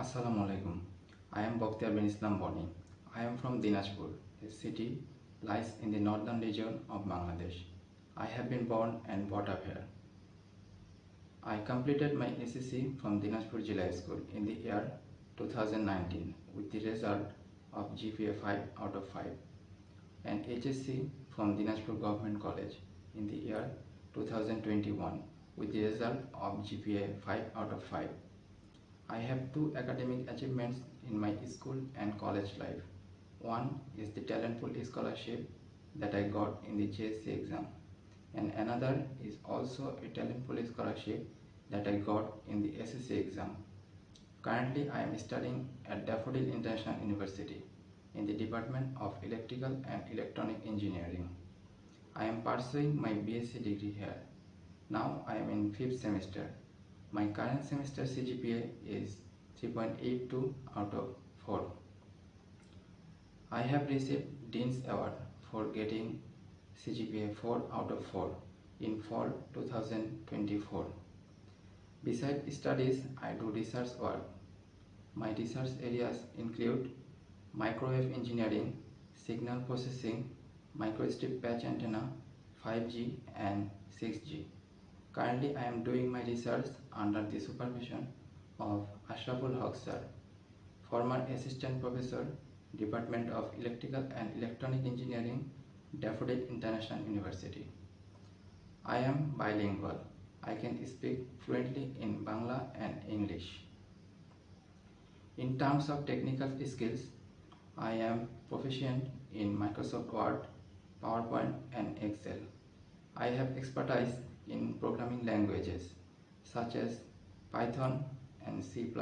Assalamu alaikum. I am Bakhtiar bin Islam Boni. I am from Dinajpur. This city lies in the northern region of Bangladesh. I have been born and brought up here. I completed my SSC from Dinajpur Jilai School in the year 2019 with the result of GPA 5 out of 5 and HSC from Dinajpur Government College in the year 2021 with the result of GPA 5 out of 5. I have two academic achievements in my school and college life. One is the talent pool scholarship that I got in the JSC exam, and another is also a talent pool scholarship that I got in the SSC exam. Currently, I am studying at Daffodil International University in the Department of Electrical and Electronic Engineering. I am pursuing my BSc degree here. Now I am in 5th semester. My current semester CGPA is 3.82 out of 4. I have received Dean's Award for getting CGPA 4 out of 4 in fall 2024. Besides studies, I do research work. My research areas include microwave engineering, signal processing, microstrip patch antenna, 5G and 6G. Currently, I am doing my research under the supervision of Ashraful Haq sir, former Assistant Professor, Department of Electrical and Electronic Engineering, Daffodil International University. I am bilingual. I can speak fluently in Bangla and English. In terms of technical skills, I am proficient in Microsoft Word, PowerPoint and Excel. I have expertise in programming languages such as Python and C++.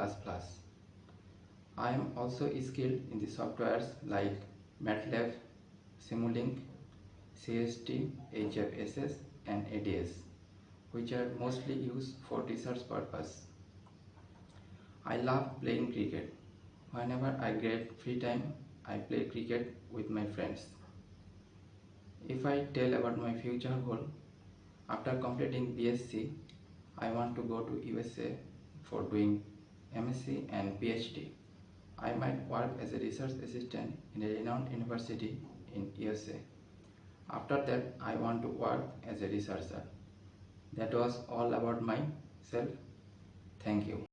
I am also skilled in the softwares like MATLAB, Simulink, CST, HFSS and ADS, which are mostly used for research purpose. I love playing cricket. Whenever I get free time, I play cricket with my friends. If I tell about my future goal, after completing BSc, I want to go to USA for doing MSc and PhD. I might work as a research assistant in a renowned university in USA. After that, I want to work as a researcher. That was all about myself. Thank you.